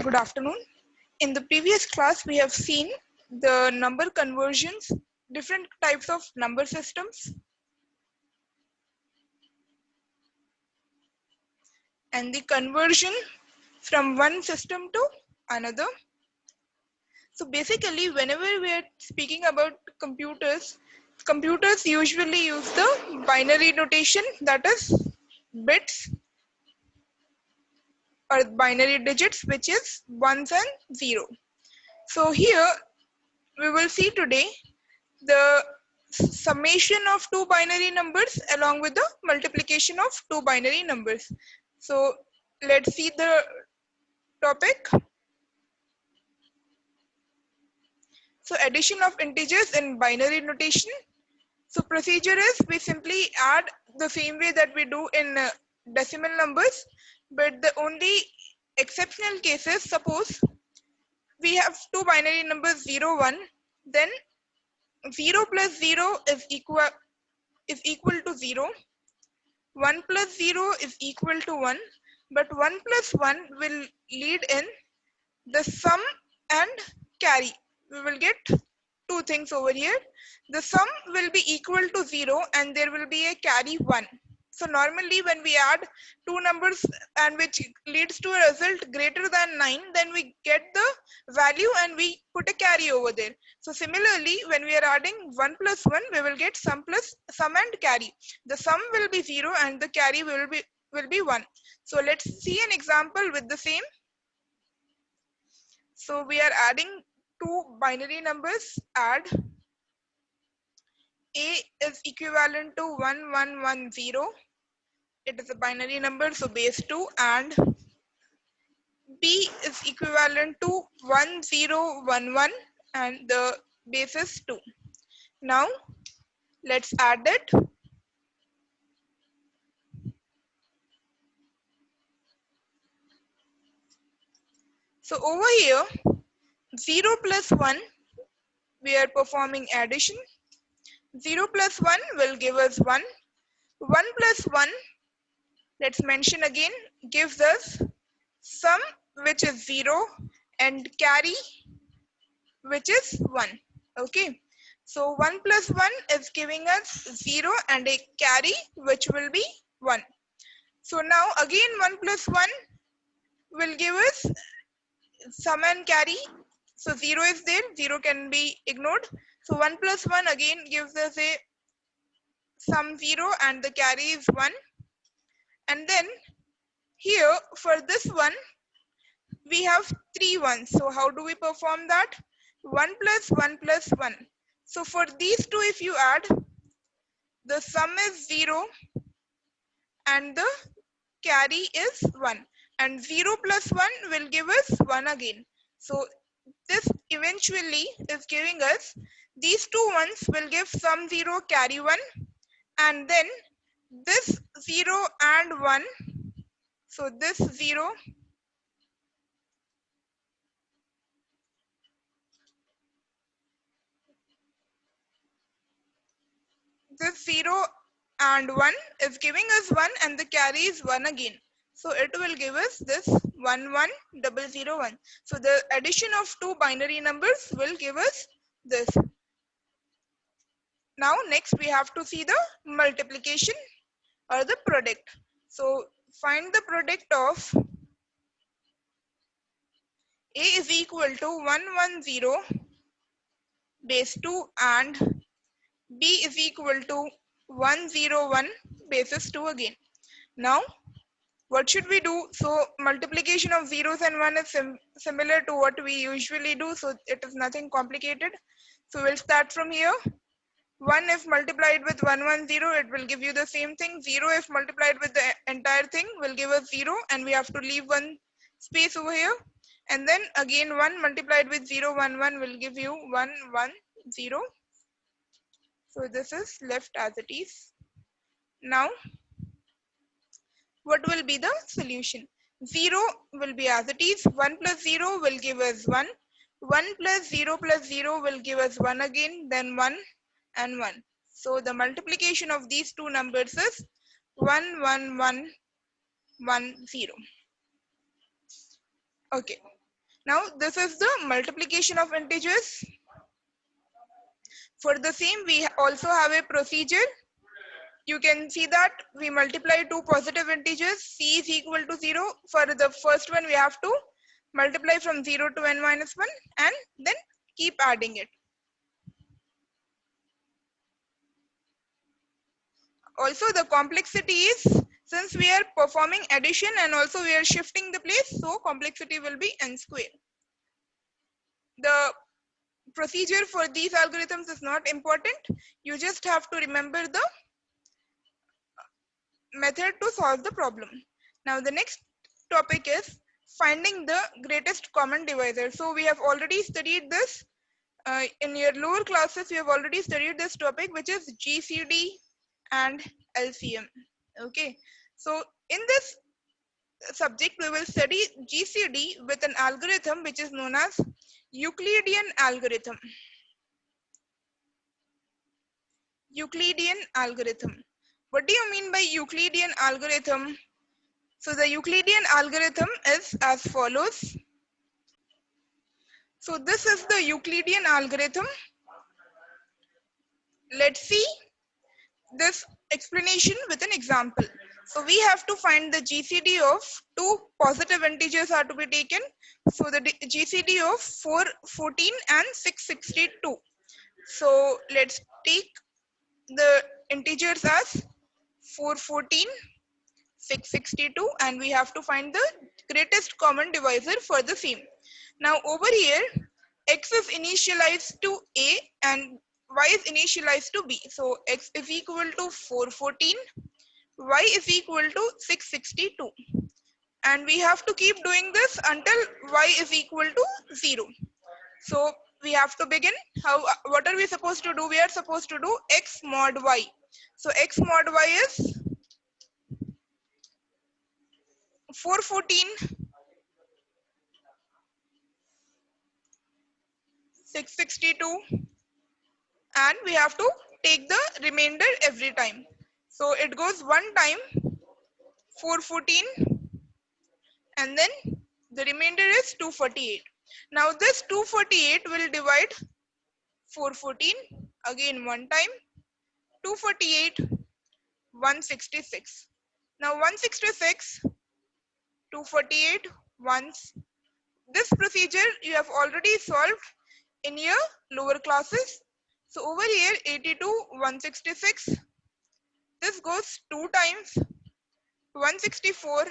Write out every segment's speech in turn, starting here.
Good afternoon. In the previous class, we have seen the number conversions, different types of number systems, and the conversion from one system to another. So basically, whenever we are speaking about computers usually use the binary notation, that is bits or binary digits, which is ones and zero. So here we will see today the summation of two binary numbers along with the multiplication of two binary numbers. So let's see the topic. So addition of integers in binary notation. So procedure is we simply add the same way that we do in decimal numbers, but the only exceptional cases, suppose we have two binary numbers 0, 1, then 0 plus 0 is equal to 0. 1 plus 0 is equal to 1, but 1 plus 1 will lead in the sum and carry. We will get two things over here. The sum will be equal to 0 and there will be a carry 1. So normally when we add two numbers and which leads to a result greater than 9, then we get the value and we put a carry over there. So similarly, when we are adding 1 plus 1, we will get sum and carry. The sum will be 0 and the carry will be 1. So let's see an example with the same. So we are adding two binary numbers. Add A is equivalent to 1110. It is a binary number, so base 2, and B is equivalent to 1011 and the base is 2. Now let's add it. So over here 0 plus 1, we are performing addition. 0 plus 1 will give us 1. 1 plus 1, let's mention again, gives us sum which is 0 and carry which is 1. Okay, so 1 plus 1 is giving us 0 and a carry which will be 1. So now again 1 plus 1 will give us sum and carry. So 0 is there, 0 can be ignored. So 1 plus 1 again gives us a sum 0 and the carry is 1. And then here for this one, we have 3 ones. So how do we perform that? 1 plus 1 plus 1. So for these two, if you add, the sum is 0 and the carry is 1. And 0 plus 1 will give us 1 again. So this eventually is giving us, these two ones will give sum 0, carry 1. And then this 0 and 1. So this 0 this 0 and 1 is giving us 1 and the carry is 1 again. So it will give us this 11001. So the addition of two binary numbers will give us this. Now next we have to see the multiplication or the product. So find the product of A is equal to 110 base 2 and B is equal to 101 basis 2 again. Now what should we do? So multiplication of zeros and 1 is similar to what we usually do, so it is nothing complicated. So we'll start from here. 1 if multiplied with 110, it will give you the same thing. 0 if multiplied with the entire thing will give us 0 and we have to leave one space over here. And then again 1 multiplied with 011 will give you 110. So this is left as it is. Now what will be the solution? 0 will be as it is. 1 plus 0 will give us 1. 1 plus 0 will give us 1 again, then 1 and 1. So the multiplication of these two numbers is 11110. Okay. Now this is the multiplication of integers. For the same, we also have a procedure. You can see that we multiply two positive integers. C is equal to 0. For the first one, we have to multiply from 0 to n minus 1 and then keep adding it. Also, the complexity is, since we are performing addition and also we are shifting the place, so complexity will be n square. The procedure for these algorithms is not important. You just have to remember the method to solve the problem. Now the next topic is finding the greatest common divisor. So we have already studied this in your lower classes. You have already studied this topic, which is GCD and LCM. Okay, so in this subject we will study GCD with an algorithm which is known as Euclidean algorithm. Euclidean algorithm. What do you mean by Euclidean algorithm? So the Euclidean algorithm is as follows. So this is the Euclidean algorithm. Let's see this explanation with an example. So we have to find the GCD of two positive integers are to be taken. So the GCD of 414 and 662. So let's take the integers as 414, 662, and we have to find the greatest common divisor for the same. Now over here, x is initialized to a and y is initialized to b. So x is equal to 414, y is equal to 662. And we have to keep doing this until y is equal to 0. So we have to begin. What are we supposed to do? We are supposed to do x mod y. So x mod y is 414, 662, and we have to take the remainder every time. So it goes one time 414 and then the remainder is 248. Now this 248 will divide 414 again one time, 248, 166. Now 166, 248 once. This procedure you have already solved in your lower classes. So over here 82, 166. This goes two times, 164.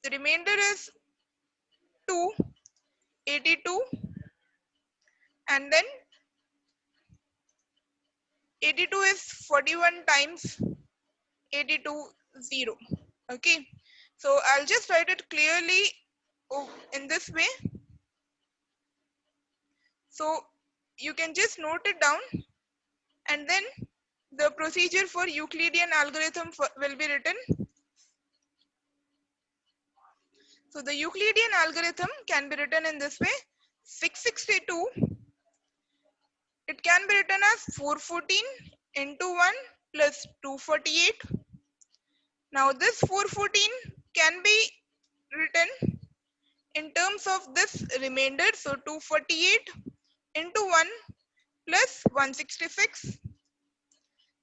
The remainder is 2, 82, and then 82 is 41 times 82, 0. Okay, so I'll just write it clearly in this way. So you can just note it down, and then the procedure for Euclidean algorithm will be written. So the Euclidean algorithm can be written in this way. 662, it can be written as 414 into 1 plus 248. Now this 414 can be written in terms of this remainder. So 248 into 1 plus 166.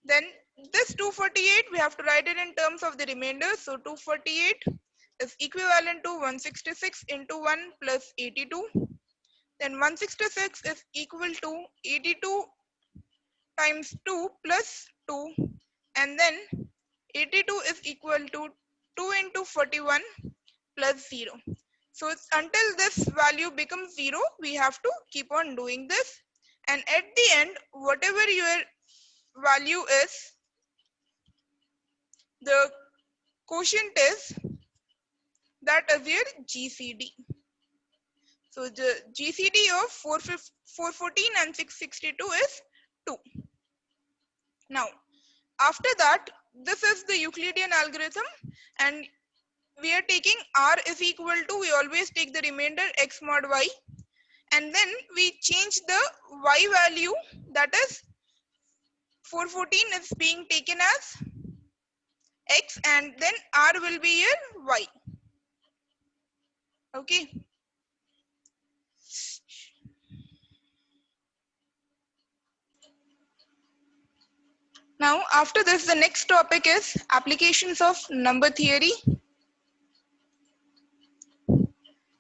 Then this 248 we have to write it in terms of the remainder. So 248 is equivalent to 166 into 1 plus 82. Then 166 is equal to 82 times 2 plus 2, and then 82 is equal to 2 into 41 plus 0. So until this value becomes 0, we have to keep on doing this, and at the end whatever your value is, the quotient is, that is your GCD. So the GCD of 414 and 662 is 2. Now after that, this is the Euclidean algorithm, and we are taking r is equal to, we always take the remainder x mod y, and then we change the y value, that is 414 is being taken as x, and then r will be your y. Okay, Now, after this, the next topic is applications of number theory.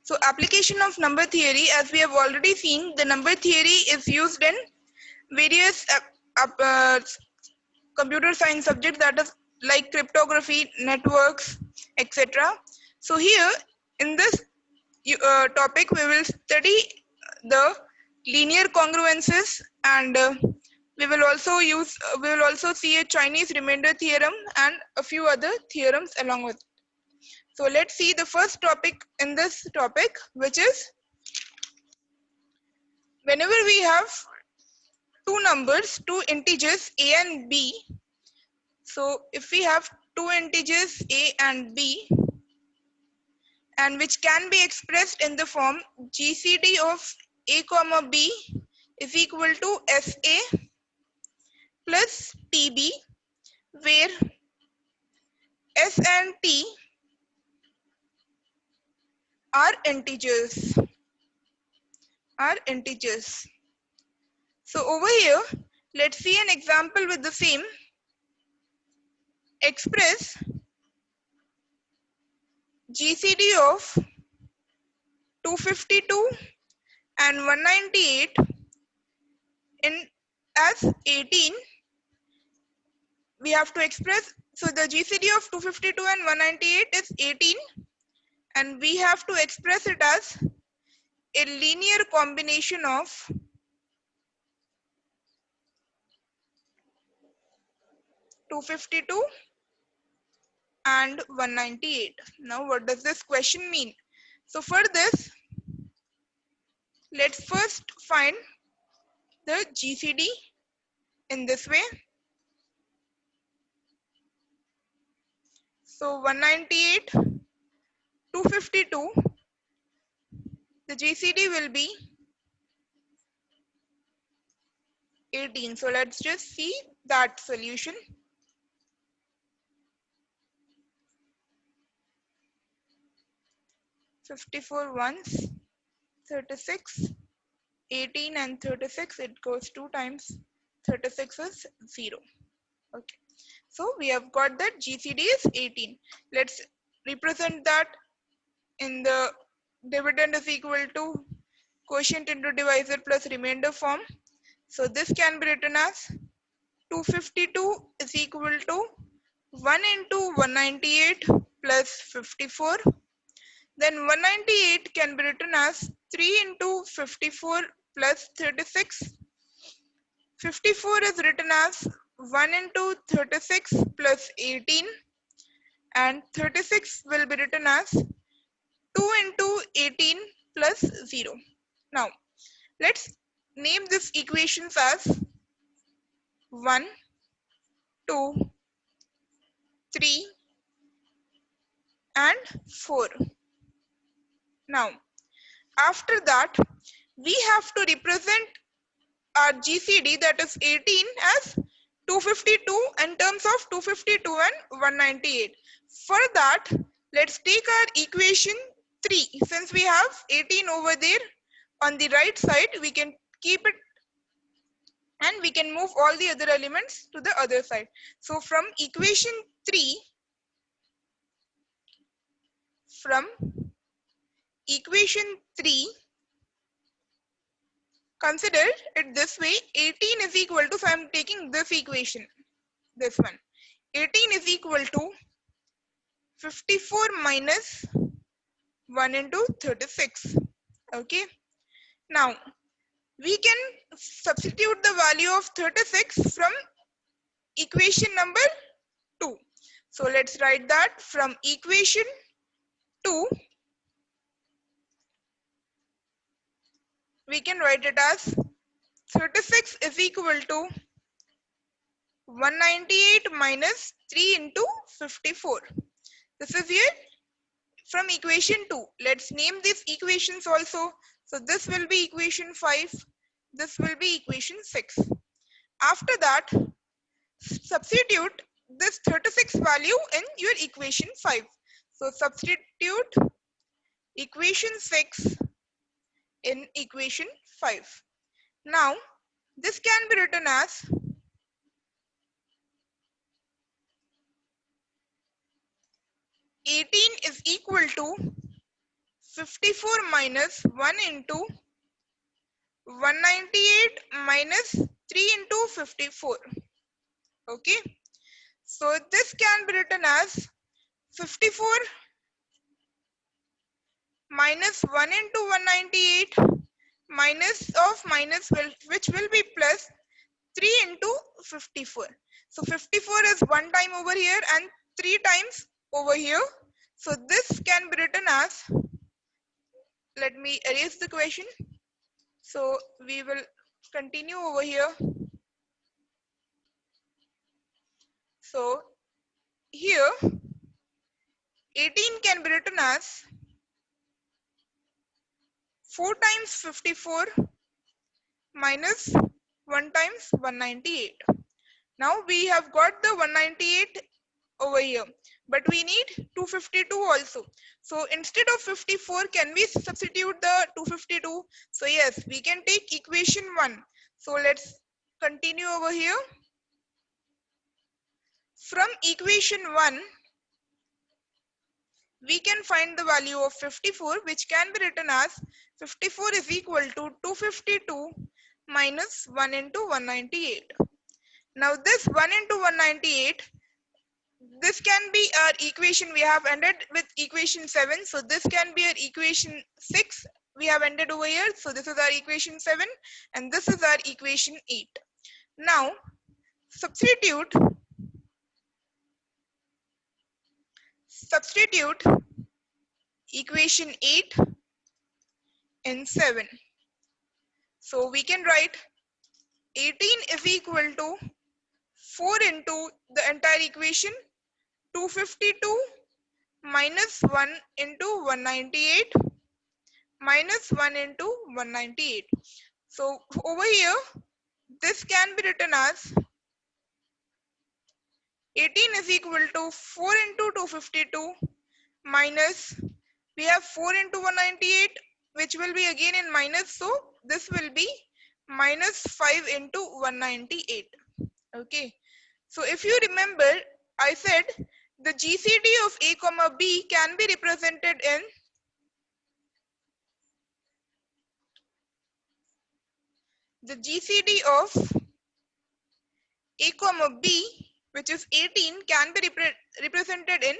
So, application of number theory, as we have already seen, the number theory is used in various computer science subjects, that is like cryptography, networks, etc. So, here in this topic, we will study the linear congruences, and we will also see a Chinese remainder theorem and a few other theorems along with it. So let's see the first topic in this topic, which is whenever we have two numbers, two integers a and b. So if we have two integers a and b, and which can be expressed in the form GCD of a comma b is equal to SA plus TB, where S and T are integers. So over here, let's see an example with the same. Express GCD of 252 and 198 in as 18. We have to express, so the GCD of 252 and 198 is 18, and we have to express it as a linear combination of 252 and 198. Now, what does this question mean? So for this, let's first find the GCD in this way. So 198, 252, the GCD will be 18. So let's just see that solution. 54 ones, 36, 18 and 36, it goes 2 times. 36 is 0. Okay. So we have got that GCD is 18. Let's represent that in the dividend is equal to quotient into divisor plus remainder form. So this can be written as 252 is equal to 1 into 198 plus 54. Then 198 can be written as 3 into 54 plus 36. 54 is written as 1 into 36 plus 18, and 36 will be written as 2 into 18 plus 0. Now, let's name these equations as 1, 2, 3, and 4. Now, after that, we have to represent our GCD, that is 18, as 252 in terms of 252 and 198. For that, let's take our equation 3. Since we have 18 over there on the right side, we can keep it and we can move all the other elements to the other side. So from equation 3, consider it this way. 18 is equal to, so I am taking this equation, this one. 18 is equal to 54 minus 1 into 36. Okay. Now, we can substitute the value of 36 from equation number 2. So let's write that from equation 2. We can write it as 36 is equal to 198 minus 3 into 54. This is here from equation 2. Let's name these equations also. So this will be equation 5. This will be equation 6. After that, substitute this 36 value in your equation 5. So substitute equation 6 in equation 5. Now, this can be written as 18 is equal to 54 minus 1 into 198 minus 3 into 54. Okay, so this can be written as 54 minus 1 into 198 minus of minus will, which will be plus 3 into 54. So 54 is one time over here and 3 times over here. So this can be written as, let me erase the question. So we will continue over here. So here 18 can be written as 4 times 54 minus 1 times 198. Now we have got the 198 over here, but we need 252 also. So instead of 54, can we substitute the 252? So yes, we can take equation 1. So let's continue over here. From equation 1, we can find the value of 54, which can be written as 54 is equal to 252 minus 1 into 198. Now this 1 into 198, this can be our equation. We have ended with equation 7. So this can be our equation 6. We have ended over here. So this is our equation 7 and this is our equation 8. Now substitute equation 8 in 7. So we can write 18 is equal to 4 into the entire equation 252 minus 1 into 198 minus 1 into 198. So over here, this can be written as 18 is equal to 4 into 252 minus, we have 4 into 198, which will be again in minus. So this will be minus 5 into 198. Okay. So if you remember, I said the GCD of A comma B can be represented in the GCD of A comma B, which is 18, can be represented in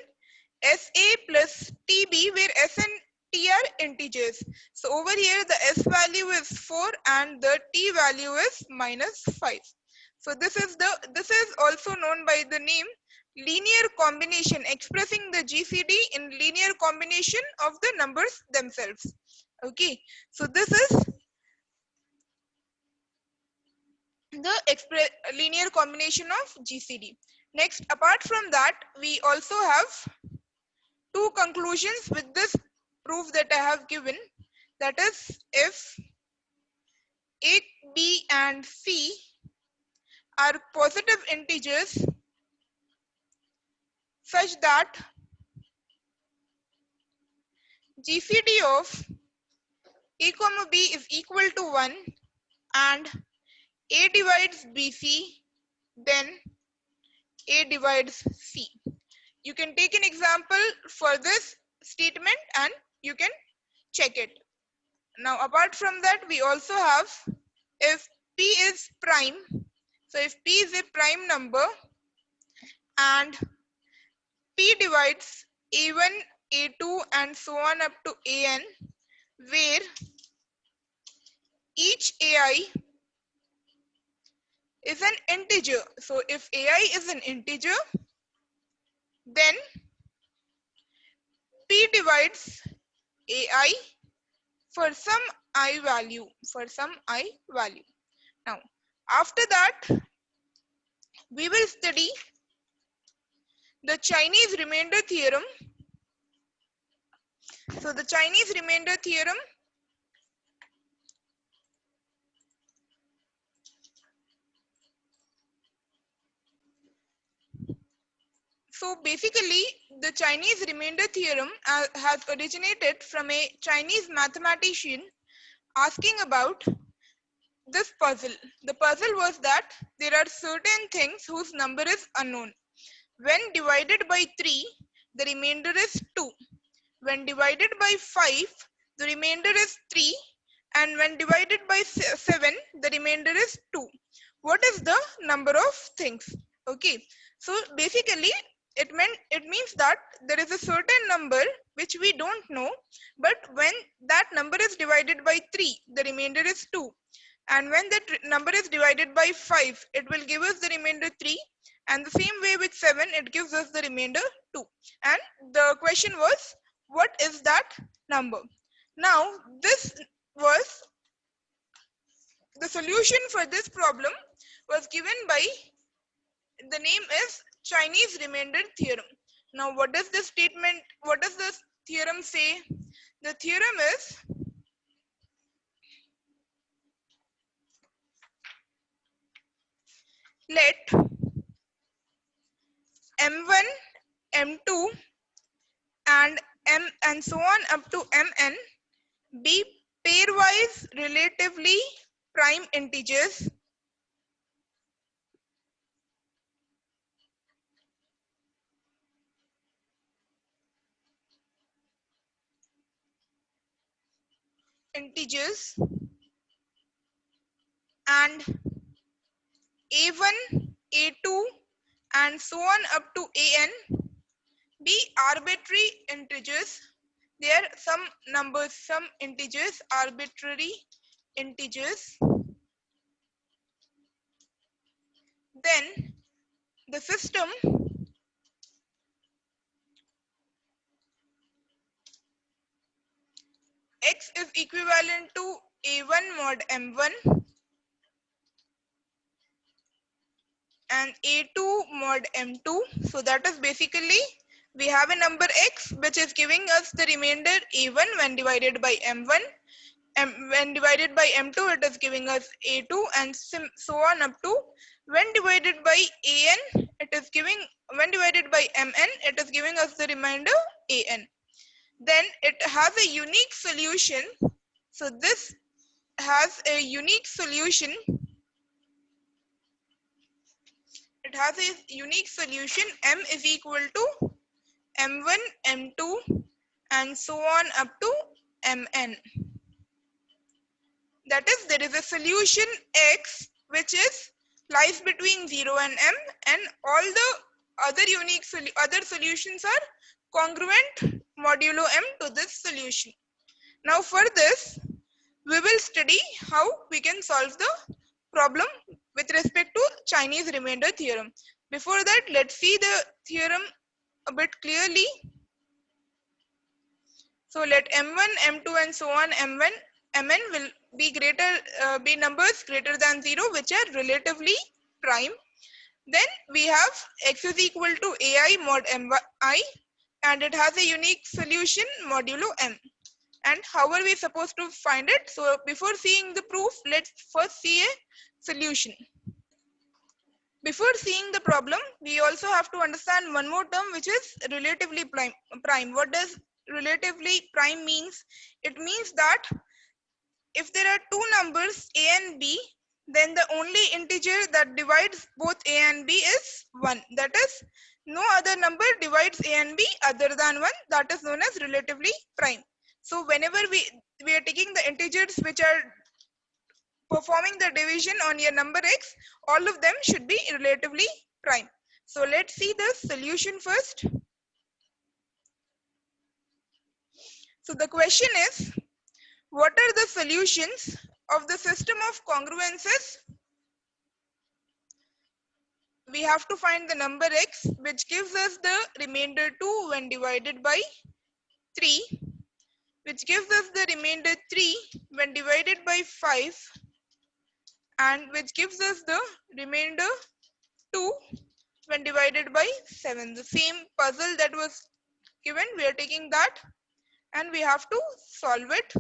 SA plus TB, where S and T are integers. So over here the S value is 4 and the T value is minus 5. So this is also known by the name linear combination, expressing the GCD in linear combination of the numbers themselves. Okay, so this is the linear combination of GCD. Next, apart from that, we also have two conclusions with this proof that I have given. That is, if A, B and C are positive integers such that GCD of A comma B is equal to 1 and A divides BC, then A divides C. You can take an example for this statement and you can check it. Now apart from that, we also have if P is prime. So if P is a prime number and P divides A1, A2 and so on up to AN, where each AI is an integer. So if AI is an integer, then P divides AI for some I value, Now, after that, we will study the Chinese remainder theorem. So the Chinese remainder theorem So basically, the Chinese remainder theorem has originated from a Chinese mathematician asking about this puzzle. The puzzle was that there are certain things whose number is unknown. When divided by 3, the remainder is 2. When divided by 5, the remainder is 3. And when divided by 7, the remainder is 2. What is the number of things? Okay, so basically it means that there is a certain number which we don't know, but when that number is divided by 3, the remainder is 2. And when that number is divided by 5, it will give us the remainder 3. And the same way with 7, it gives us the remainder 2. And the question was, what is that number? Now, this was the solution for this problem was given by, the name is Chinese remainder theorem. Now, what does this theorem say? The theorem is, let m1, m2 and so on up to mn be pairwise relatively prime integers and a1, a2 and so on up to an be arbitrary integers. There are some numbers, some integers, arbitrary integers. Then the system x is equivalent to a1 mod m1 and a2 mod m2. So that is basically, we have a number x which is giving us the remainder a1 when divided by m1. When divided by m2, it is giving us a2 and so on up to when divided by an, it is giving, when divided by mn, it is giving us the remainder an. Then it has a unique solution. So this has a unique solution. It has a unique solution. M is equal to m1, m2 and so on up to mn. That is, there is a solution x which is lies between 0 and m, and all the other solutions are congruent modulo m to this solution. Now for this, we will study how we can solve the problem with respect to Chinese remainder theorem. Before that, let's see the theorem a bit clearly. So let m1, m2 and so on mn will be be numbers greater than 0 which are relatively prime. Then we have x is equal to ai mod mi, and it has a unique solution modulo m. And how are we supposed to find it? So before seeing the proof, let's first see a solution. Before seeing the problem, we also have to understand one more term, which is relatively prime. What does relatively prime means? It means that if there are two numbers a and b, then the only integer that divides both a and b is 1. That is, no other number divides a and b other than 1. That is known as relatively prime. So whenever we are taking the integers which are performing the division on your number x, all of them should be relatively prime. So let's see the solution first. So the question is, what are the solutions of the system of congruences? We have to find the number x which gives us the remainder 2 when divided by 3, which gives us the remainder 3 when divided by 5, and which gives us the remainder 2 when divided by 7. The same puzzle that was given, we are taking that and we have to solve it.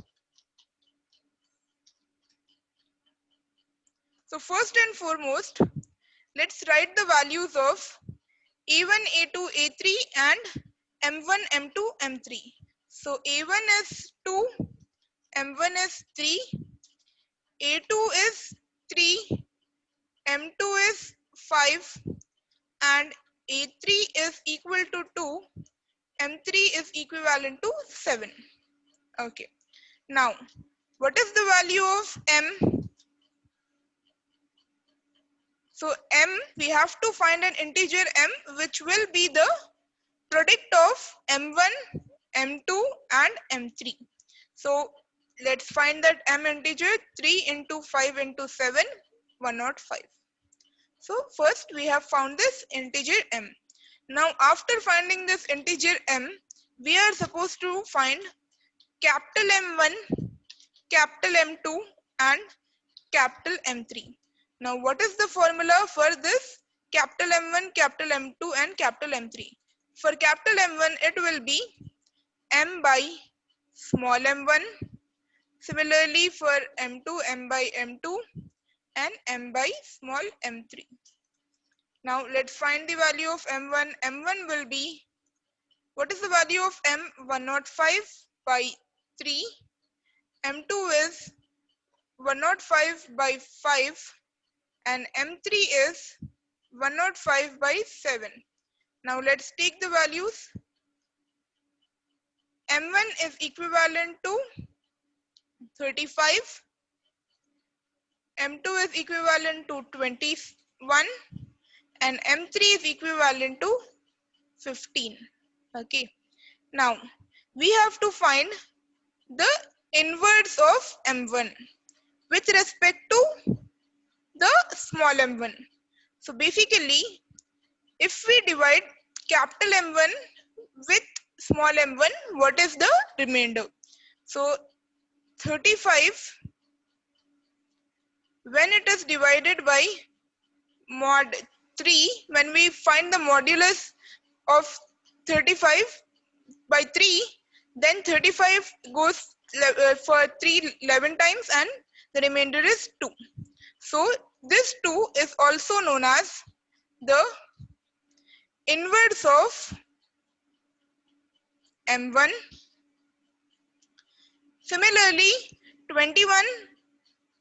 So first and foremost, let's write the values of a1, a2, a3 and m1, m2, m3. So a1 is 2, m1 is 3, a2 is 3, m2 is 5 and a3 is equal to 2. M3 is equivalent to 7. Okay. Now, what is the value of M? So M, we have to find an integer M which will be the product of M1, M2 and M3. So let's find that M integer. 3 into 5 into 7, 105. So first we have found this integer M. Now after finding this integer M, we are supposed to find capital M1, capital M2 and capital M3. Now what is the formula for this capital M1, capital M2 and capital M3? For capital M1 it will be M by small m1. Similarly for M2, M by M2 and M by small m3. Now let's find the value of M1. M1 will be, what is the value of M? 105 by 3. M2 is 105 by 5 and M3 is 105 by 7. Now let's take the values. M1 is equivalent to 35. M2 is equivalent to 21 and M3 is equivalent to 15. Okay. Now we have to find the inverse of M1 with respect to the small m1. So basically, if we divide capital M1 with small m1, what is the remainder? So 35, when it is divided by mod 3, when we find the modulus of 35 by 3, then 35 goes for 3 11 times and the remainder is 2. So this 2 is also known as the inverse of M1. Similarly, 21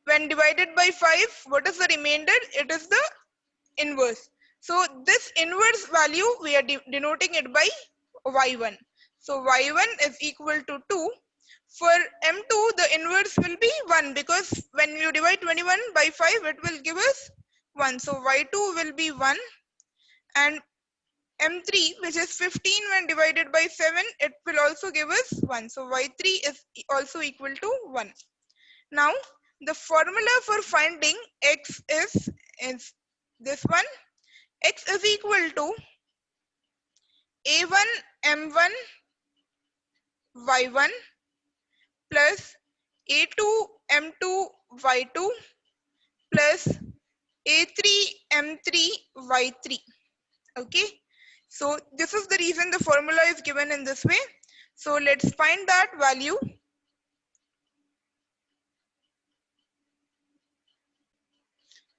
when divided by 5, what is the remainder? It is the inverse. So this inverse value, we are denoting it by y1. So y1 is equal to 2. For M2, the inverse will be 1 because when you divide 21 by 5, it will give us 1. So y2 will be 1 and M3, which is 15 when divided by 7, it will also give us 1. So y3 is also equal to 1. Now, the formula for finding x is this one. X is equal to a1 m1 y1 plus a2 m2 y2 plus a3 m3 y3. Okay, so this is the reason the formula is given in this way. So let's find that value.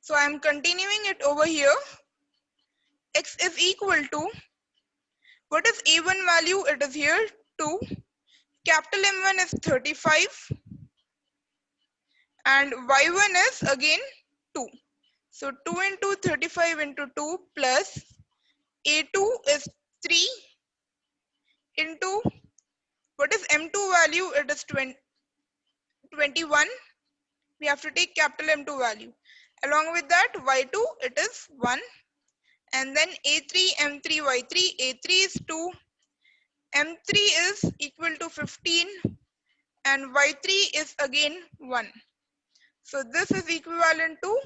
So I am continuing it over here. X is equal to, what is a1 value? It is here 2. Capital M1 is 35 and y1 is again 2. So 2 into 35 into 2 plus a2 is 3 into, what is M2 value? It is 21. We have to take capital M2 value. Along with that, y2, it is 1. And then a3, m3, y3, a3 is 2, m3 is equal to 15, and y3 is again 1. So this is equivalent to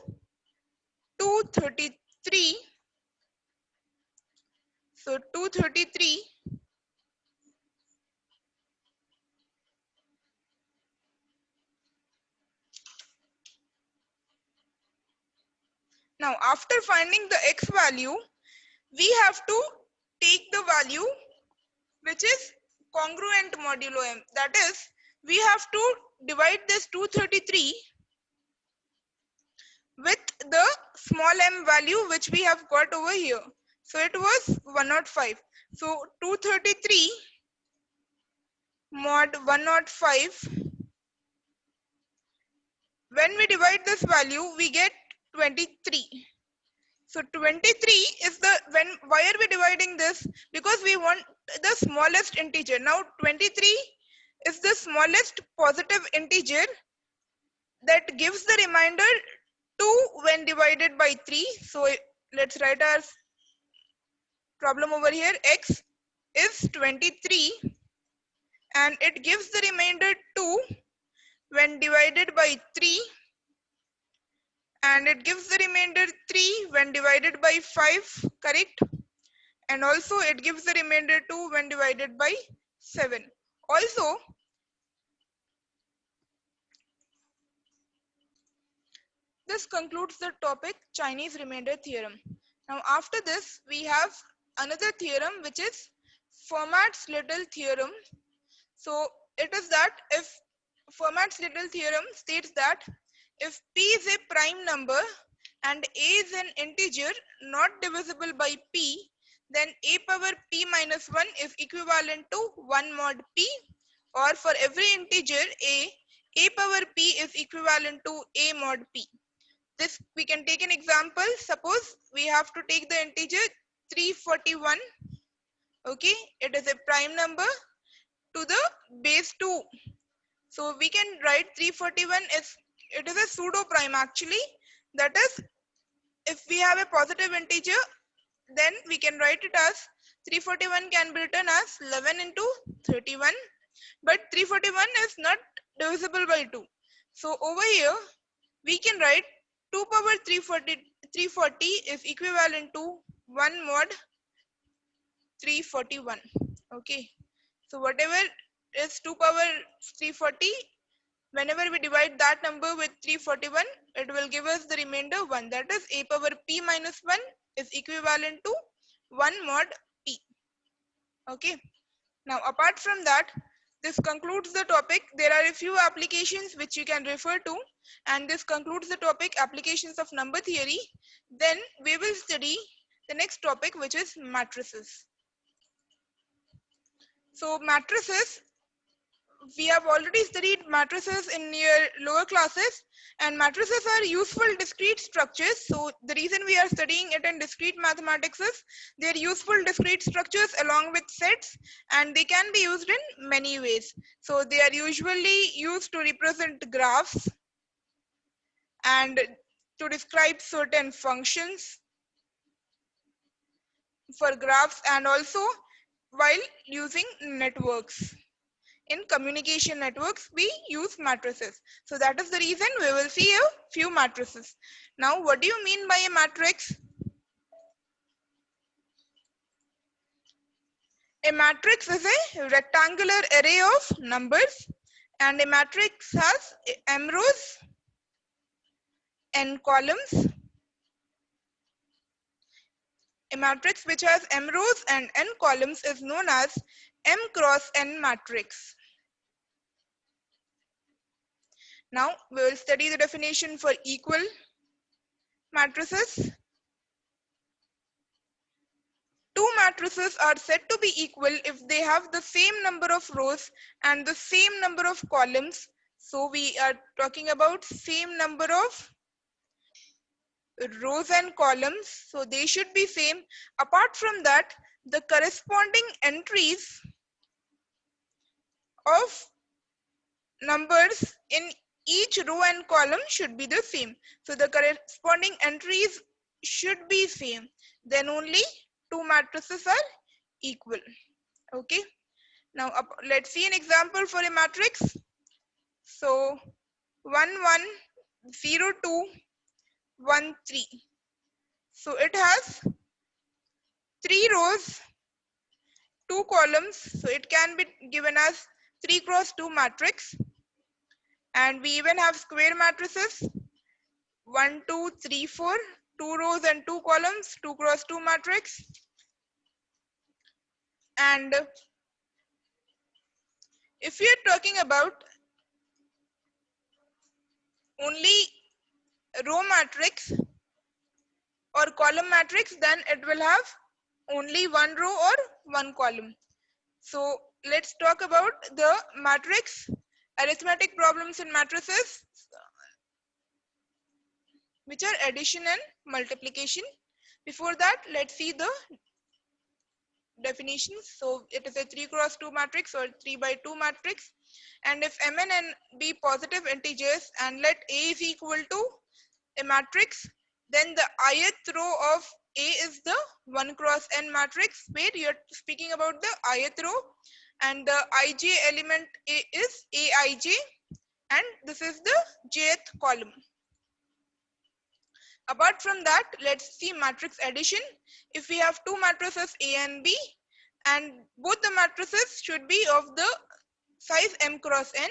233. So 233. Now after finding the x value, we have to take the value which is congruent modulo m. That is, we have to divide this 233 with the small m value which we have got over here. So it was 105. So 233 mod 105. When we divide this value, we get 23. So 23 is the, why are we dividing this? Because suppose we want the smallest integer. Now 23 is the smallest positive integer that gives the remainder 2 when divided by 3. So let's write our problem over here. X is 23 and it gives the remainder 2 when divided by 3, and it gives the remainder 3 when divided by 5, correct? And also it gives the remainder 2 when divided by 7. Also, this concludes the topic Chinese remainder theorem. Now after this we have another theorem, which is Fermat's Little theorem. So it is that if Fermat's Little theorem states that if p is a prime number and a is an integer not divisible by p, then a power p minus 1 is equivalent to 1 mod p, or for every integer a power p is equivalent to a mod p. This we can take an example. Suppose we have to take the integer 341. Okay, it is a prime number to the base 2. So we can write 341 is, it is a pseudo prime actually. That is, if we have a positive integer, then we can write it as 341 can be written as 11 into 31. But 341 is not divisible by 2. So over here, we can write 2 power 340 is equivalent to 1 mod 341. Okay. So whatever is 2 power 340, whenever we divide that number with 341, it will give us the remainder 1. That is a power p minus 1 is equivalent to 1 mod p. Okay. Now apart from that, this concludes the topic. There are a few applications which you can refer to, and this concludes the topic applications of number theory. Then we will study the next topic, which is matrices. So matrices, we have already studied matrices in your lower classes, and matrices are useful discrete structures. So the reason we are studying it in discrete mathematics is they are useful discrete structures along with sets, and they can be used in many ways. So they are usually used to represent graphs and to describe certain functions for graphs, and also while using networks. In communication networks, we use matrices. So that is the reason we will see a few matrices. Now, what do you mean by a matrix? A matrix is a rectangular array of numbers, and a matrix has m rows, n columns. A matrix which has m rows and n columns is known as m cross n matrix. Now we will study the definition for equal matrices. Two matrices are said to be equal if they have the same number of rows and the same number of columns. So we are talking about same number of rows and columns. So they should be same. Apart from that, the corresponding entries of numbers in each row and column should be the same. So the corresponding entries should be same. Then only two matrices are equal. Okay. Now let's see an example for a matrix. So 1 1 0 2 1 3. So it has 3 rows, 2 columns. So it can be given as 3 cross 2 matrix. And we even have square matrices 1 2 3 4, 2 rows and 2 columns, 2 cross 2 matrix. And if we are talking about only row matrix or column matrix, then it will have only one row or one column. So let's talk about the matrix arithmetic problems in matrices, which are addition and multiplication. Before that, let's see the definitions. So it is a 3 cross 2 matrix or 3 by 2 matrix. And if Mn and be positive integers and let A is equal to a matrix, then the ith row of A is the 1 cross n matrix, where you're speaking about the ith row, and the ij element A is Aij, and this is the jth column. Apart from that, let's see matrix addition. If we have two matrices A and B, and both the matrices should be of the size m cross n,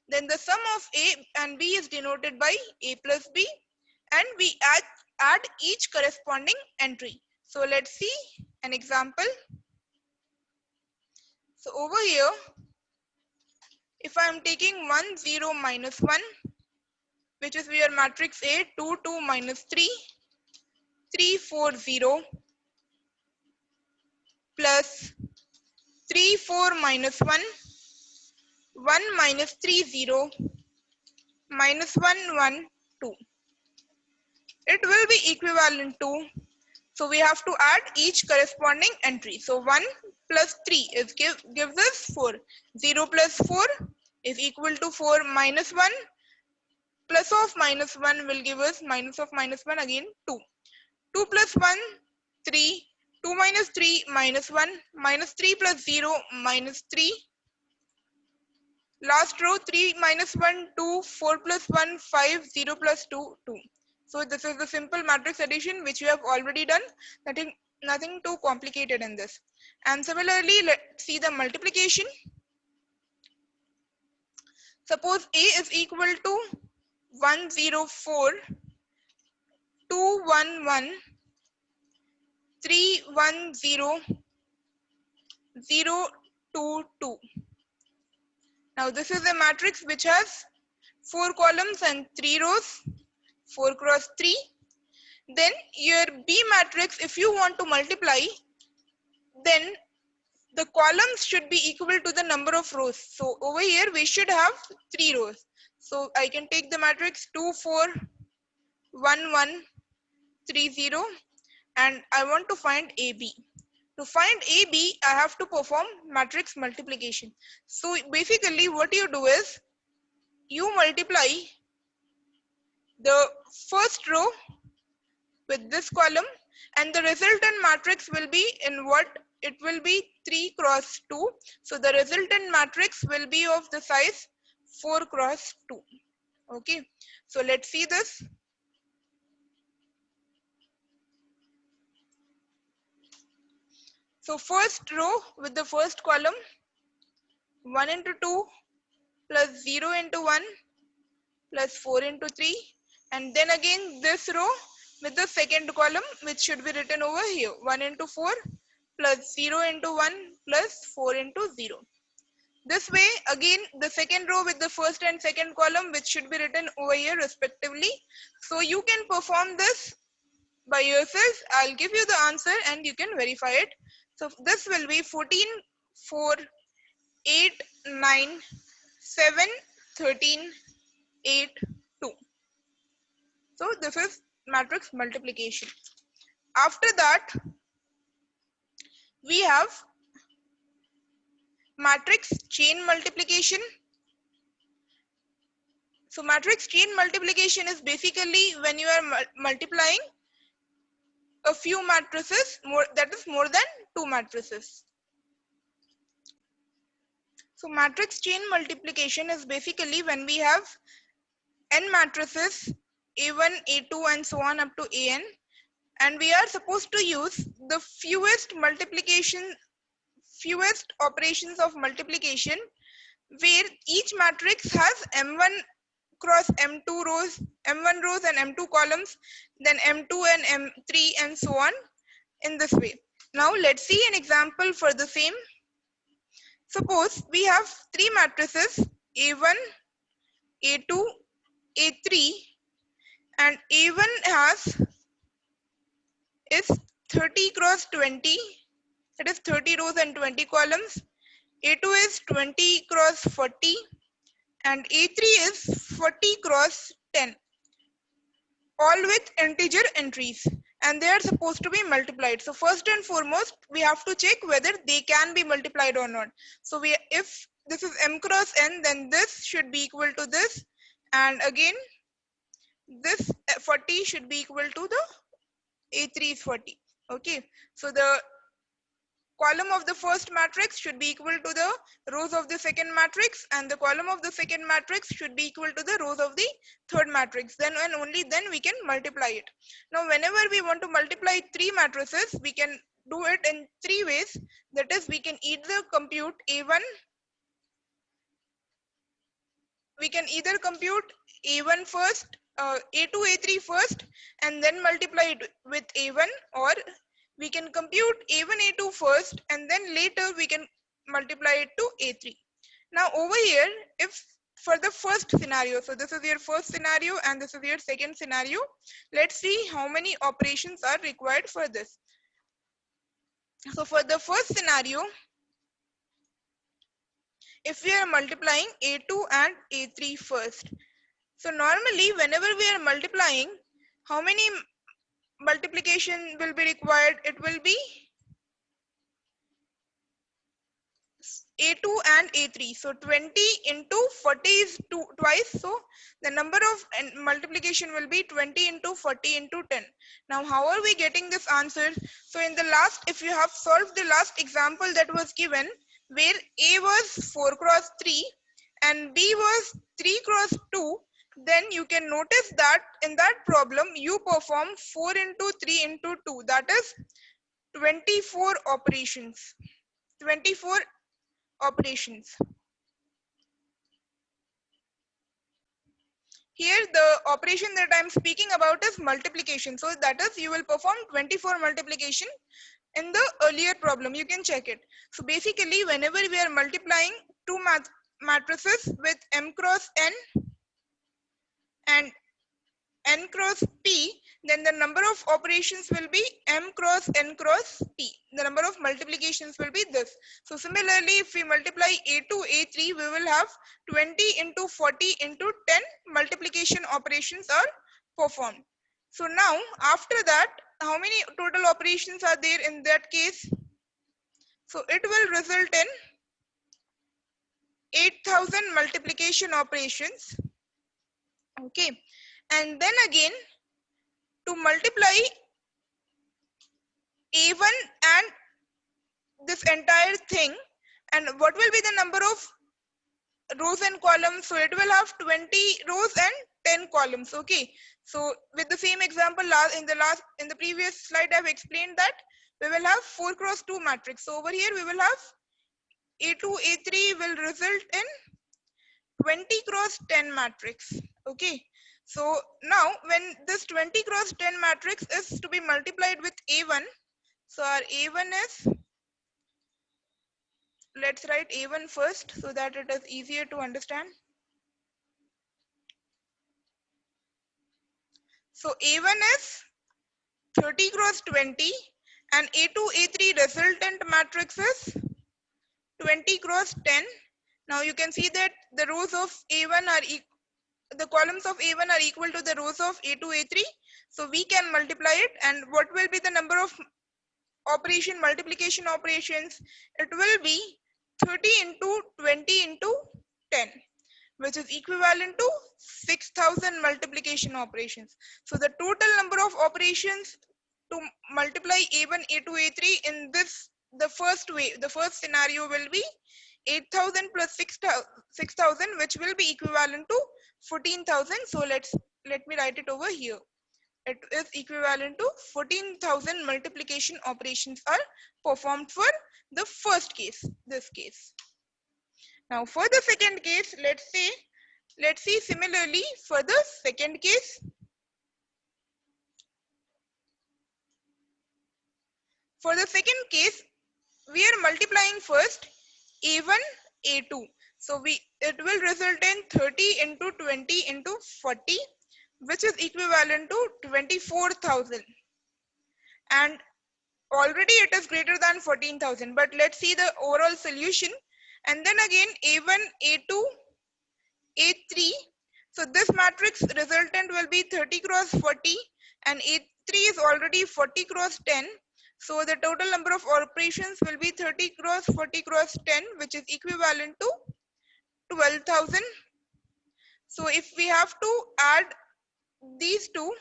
then the sum of A and B is denoted by A plus B, and we add each corresponding entry. So let's see an example. So over here, if I am taking 1, 0, minus 1, which is where matrix A, 2, 2, minus 3, 3, 4, 0, plus 3, 4, minus 1, 1, minus 3, 0, minus 1, 1, 2. It will be equivalent to, so we have to add each corresponding entry. So 1 plus 3 is gives us 4. 0 plus 4 is equal to 4 minus 1. Plus of minus 1 will give us minus of minus 1 again 2. 2 plus 1, 3. 2 minus 3, minus 1. Minus 3 plus 0, minus 3. Last row, 3 minus 1, 2. 4 plus 1, 5. 0 plus 2, 2. So this is the simple matrix addition which you have already done. Nothing too complicated in this. And similarly, let's see the multiplication. Suppose A is equal to 104, 211, 310, 022. Now this is a matrix which has 4 columns and 3 rows, 4 cross 3. Then your B matrix, if you want to multiply, then the columns should be equal to the number of rows. So over here we should have 3 rows. So I can take the matrix 2, 4, 1, 1, 3, 0, and I want to find AB. To find AB, I have to perform matrix multiplication. So basically what you do is, you multiply the first row with this column, and the resultant matrix will be in what? It will be 3 cross 2. So the resultant matrix will be of the size 4 cross 2. Okay, so let's see this. So first row with the first column, 1 into 2 plus 0 into 1 plus 4 into 3, and then again this row with the second column, which should be written over here, 1 into 4 plus 0 into 1 plus 4 into 0. This way again the second row with the first and second column, which should be written over here respectively. So you can perform this by yourself. I'll give you the answer and you can verify it. So this will be 14, 4, 8, 9, 7, 13, 8, 2. So this is matrix multiplication. After that, we have matrix chain multiplication. So matrix chain multiplication is basically when you are multiplying a few matrices, that is more than 2 matrices. So matrix chain multiplication is basically when we have n matrices, A1, A2 and so on up to An, and we are supposed to use the fewest operations of multiplication, where each matrix has m1 cross m2 rows, m1 rows and m2 columns, then m2 and m3 and so on, in this way. Now let's see an example for the same. Suppose we have 3 matrices, A1, A2, A3, and A1 is 30 cross 20, that is 30 rows and 20 columns. A2 is 20 cross 40, and A3 is 40 cross 10, all with integer entries. and they are supposed to be multiplied. So first and foremost, we have to check whether they can be multiplied or not. So if this is m cross n, then this should be equal to this, and again this 40 should be equal to the A3 is 40. Okay, so the column of the first matrix should be equal to the rows of the second matrix, and the column of the second matrix should be equal to the rows of the third matrix. Then and only then we can multiply it. Now whenever we want to multiply three matrices, we can do it in three ways. That is, we can either compute A1, A1 first, A2, A3 first, and then multiply it with A1, or we can compute A1, A2 first, and then later we can multiply it to A3. Now over here, if for the first scenario, so this is your first scenario and this is your second scenario, let's see how many operations are required for this. So for the first scenario, if we are multiplying A2 and A3 first, so normally whenever we are multiplying, how many multiplication will be required? It will be A2 and A3. So 20 into 40 is twice. So the number of multiplication will be 20 into 40 into 10. Now how are we getting this answer? So in the last, if you have solved the last example that was given, where A was 4 cross 3 and B was 3 cross 2, then you can notice that in that problem you perform 4 into 3 into 2, that is 24 operations. 24 operations. Here the operation that I am speaking about is multiplication. So that is, you will perform 24 multiplication. In the earlier problem, you can check it. So basically, whenever we are multiplying two matrices with m cross n and n cross p, then the number of operations will be m cross n cross p. The number of multiplications will be this. So similarly, if we multiply A2, A3, we will have 20 into 40 into 10 multiplication operations are performed. So now, after that, how many total operations are there in that case? So it will result in 8,000 multiplication operations. Okay, and then again, to multiply A1 and this entire thing, and what will be the number of rows and columns? So it will have 20 rows and 10 columns. Okay, so with the same example in the previous slide, I've explained that we will have 4 cross 2 matrix. So over here we will have A2, A3 will result in 20 cross 10 matrix. Okay, so now when this 20 cross 10 matrix is to be multiplied with A1, so our A1 is, let's write A1 first so that it is easier to understand. So A1 is 30 cross 20 and A2, A3 resultant matrix is 20 cross 10. Now you can see that the rows of A1 are the columns of A1 are equal to the rows of A2, A3. So we can multiply it, and what will be the number of multiplication operations? It will be 30 into 20 into 10, which is equivalent to 6,000 multiplication operations. So the total number of operations to multiply A1, A2, A3 in the first scenario will be 8,000 plus 6,000, which will be equivalent to 14,000. So let me write it over here. It is equivalent to 14,000 multiplication operations are performed for the first case, this case. Now for the second case, let's see similarly for the second case. For the second case, we are multiplying first A1, A2. So it will result in 30 into 20 into 40, which is equivalent to 24,000. And already it is greater than 14,000, but let's see the overall solution. And then again A1, A2, A3. So this matrix resultant will be 30 cross 40 and 3 is already 40 cross 10. So the total number of operations will be 30 cross 40 cross 10, which is equivalent to 12,000. So if we have to add these two,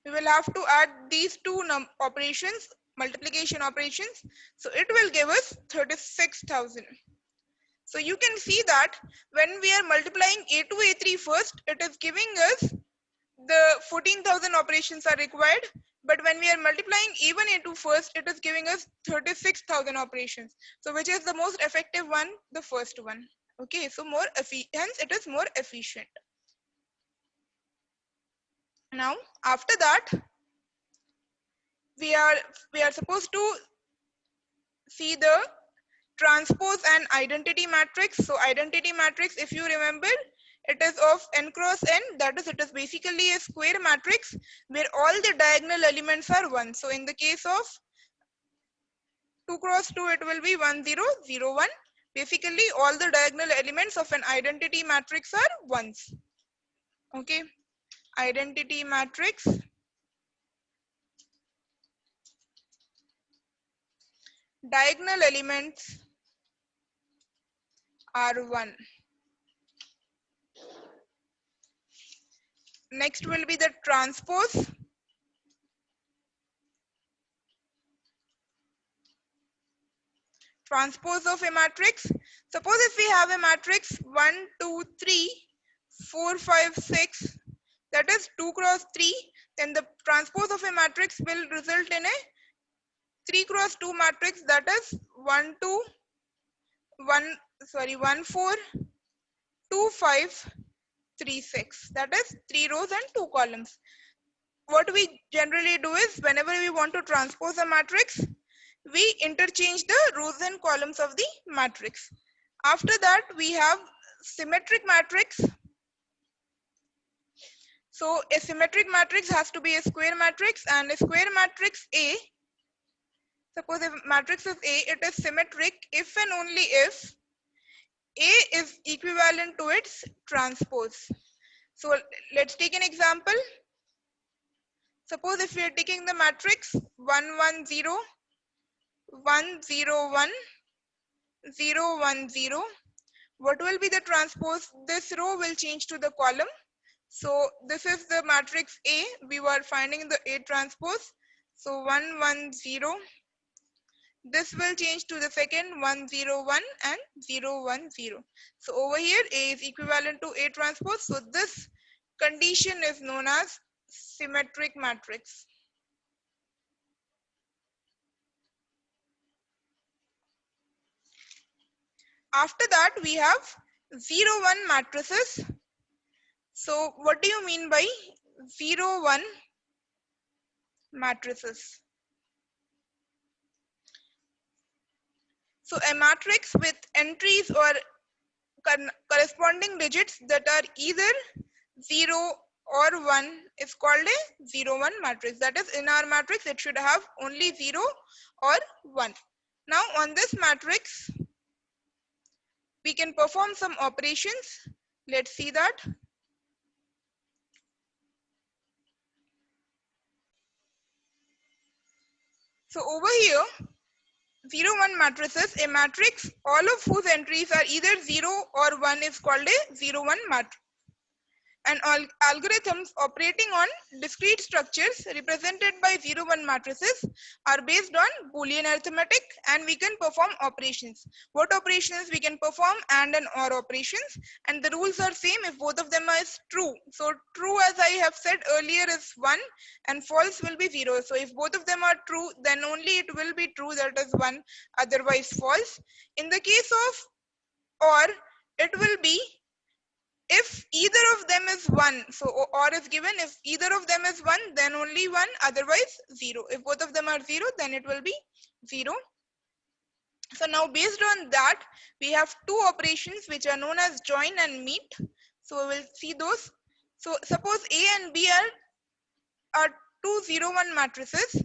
we will have to add these two operations, multiplication operations. So it will give us 36,000. So you can see that when we are multiplying A2 A3 first, it is giving us the 14,000 operations are required. But when we are multiplying A1 A2 first, it is giving us 36,000 operations. So which is the most effective one? The first one. Okay, so hence it is more efficient. Now after that, we are supposed to see the transpose and identity matrix. So identity matrix, if you remember, it is of n cross n, that is, it is basically a square matrix where all the diagonal elements are 1. So in the case of 2 cross 2, it will be 1 0 0 1. Basically all the diagonal elements of an identity matrix are ones. Okay, identity matrix, diagonal elements are 1. Next will be the transpose. Transpose of a matrix. Suppose if we have a matrix 1 2 3 4 5 6, that is 2 cross 3, then the transpose of a matrix will result in a 3 cross 2 matrix, that is 1 2 1 4 2 5 3 6, that is 3 rows and 2 columns. What we generally do is, whenever we want to transpose a matrix, we interchange the rows and columns of the matrix. After that, we have symmetric matrix. So a symmetric matrix has to be a square matrix, and a square matrix A, suppose if matrix is A, it is symmetric if and only if A is equivalent to its transpose. So let's take an example. Suppose if we are taking the matrix 1 1 0 1 0 1 0 1 0, what will be the transpose? This row will change to the column. So this is the matrix A. We were finding the A transpose. So 1 1 0. This will change to the second 1 0 1 and 0 1 0. So over here A is equivalent to A transpose. So this condition is known as symmetric matrix. After that, we have 0 1 matrices. So what do you mean by 0 1 matrices? So a matrix with entries or corresponding digits that are either 0 or 1 is called a 0 1 matrix. That is, in our matrix it should have only 0 or 1. Now on this matrix we can perform some operations. Let's see that. So over here, 0 1 matrices, a matrix all of whose entries are either 0 or 1 is called a 0 1 matrix. And algorithms operating on discrete structures represented by 0 1 matrices are based on Boolean arithmetic, and we can perform operations. What operations we can perform? And or operations, and the rules are same if both of them are true. So true, as I have said earlier, is 1 and false will be 0. So if both of them are true, then only it will be true, that is 1, otherwise false. In the case of or, it will be if either of them is 1, so or is given, if either of them is 1, then only 1, otherwise 0. If both of them are 0, then it will be 0. So now based on that, we have two operations which are known as join and meet. So we will see those. So suppose A and B are two 0 1 matrices.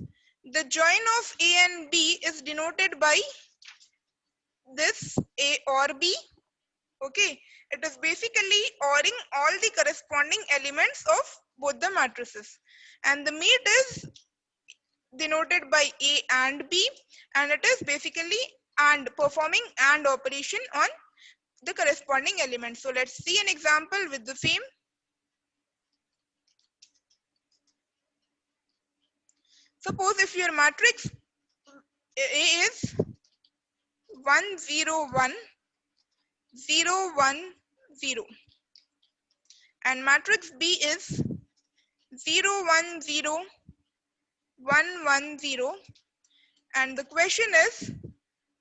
The join of A and B is denoted by this A or B. Okay, it is basically ORing all the corresponding elements of both the matrices. And the meet is denoted by A and B, and it is basically and performing and operation on the corresponding element. So let's see an example with the same. Suppose if your matrix A is 1 0 1 0 1 0 and matrix B is 0 1 0 1 1 0, and the question is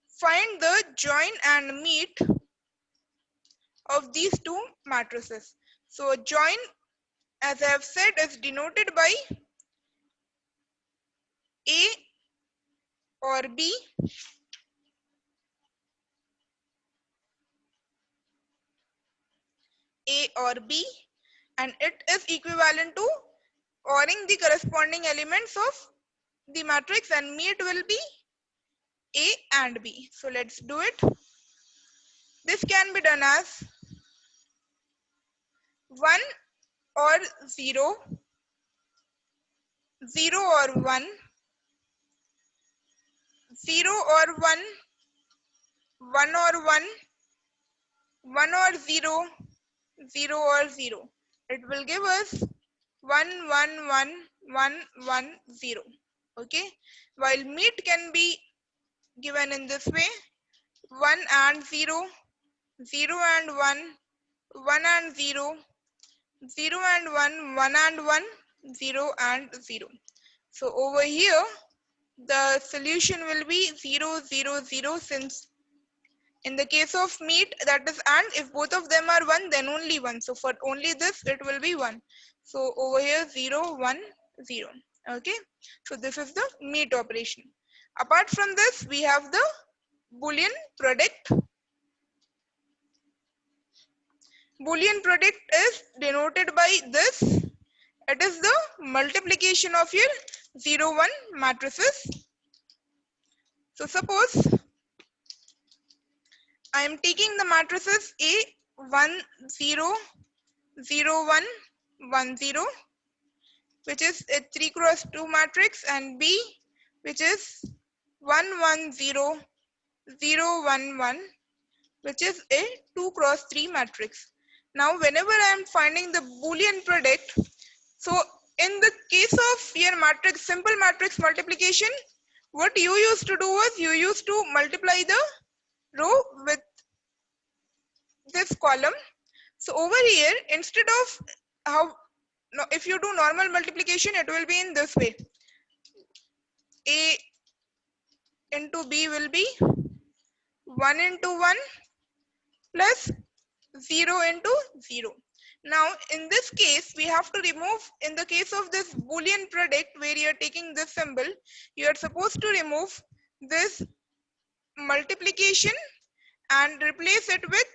find the join and meet of these two matrices. So join, as I have said, is denoted by A or B, A or B, and it is equivalent to ORing the corresponding elements of the matrix, and meet will be A and B. So let's do it. This can be done as 1 or 0, 0 or 1, 0 or 1, 1 or 1, 1 or 0, 0 or 0. It will give us 1 1 1 1 1 0. Okay, while meet can be given in this way: 1 and 0, 0 and 1, 1 and 0, 0 and 1, 1 and 1, 0 and 0. So over here the solution will be 0 0 0, since in the case of meet, that is and, if both of them are 1, then only 1. So for only this it will be 1. So over here 0 1 0. Okay, so this is the meet operation. Apart from this, we have the Boolean product. Boolean product is denoted by this. It is the multiplication of your 0 1 matrices. So suppose I am taking the matrices A 1 0 0 1 1 0, which is a 3 cross 2 matrix, and B, which is 1 1 0 0 1 1, which is a 2 cross 3 matrix. Now whenever I am finding the Boolean product, so in the case of your matrix, simple matrix multiplication, what you used to do was you used to multiply the row with this column. So over here, instead of how, if you do normal multiplication, it will be in this way: A into B will be 1 into 1 plus 0 into 0. Now in this case, we have to remove, in the case of this Boolean product where you are taking this symbol, you are supposed to remove this multiplication and replace it with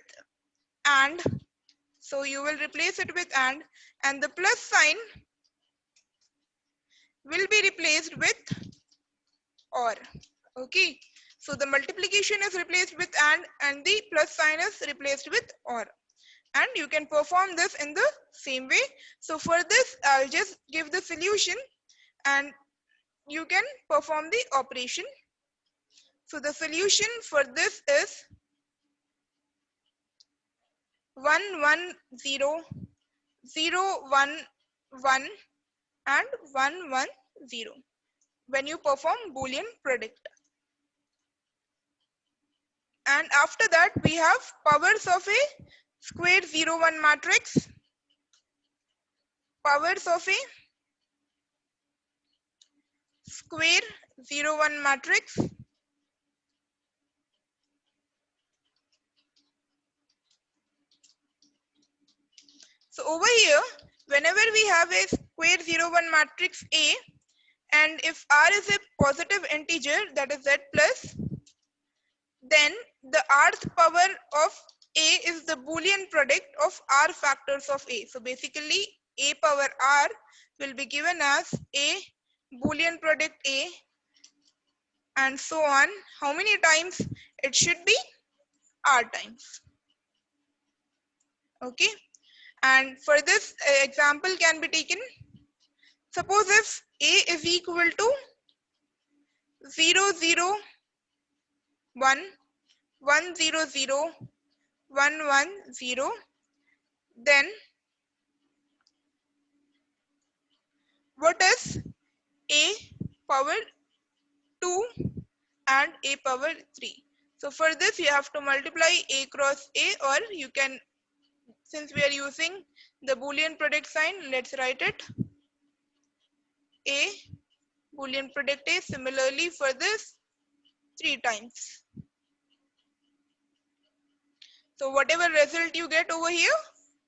and. So you will replace it with and the plus sign will be replaced with or. Okay, so the multiplication is replaced with and the plus sign is replaced with or, and you can perform this in the same way. So for this, I'll just give the solution and you can perform the operation. So the solution for this is 1 1 0 0 1 1 and 1 1 0 when you perform Boolean product. And after that, we have powers of a square 0 1 matrix, powers of a square 0 1 matrix. So over here, whenever we have a square 0 1 matrix A, and if R is a positive integer, that is Z plus, then the rth power of A is the Boolean product of R factors of A. So basically, A power R will be given as A Boolean product A, and so on. How many times? It should be R times. Okay. And for this example can be taken, suppose if A is equal to 0, 0, 1, 1, 0, 0, 1, 1, 0, then what is A power 2 and A power 3? So for this you have to multiply A cross A, or you can, since we are using the Boolean product sign, let's write it A Boolean product A. Similarly for this 3 times. So whatever result you get over here,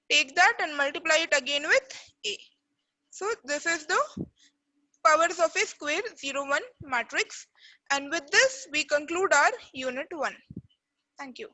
take that and multiply it again with A. So this is the powers of a square 0, 1 matrix. And with this we conclude our unit 1. Thank you.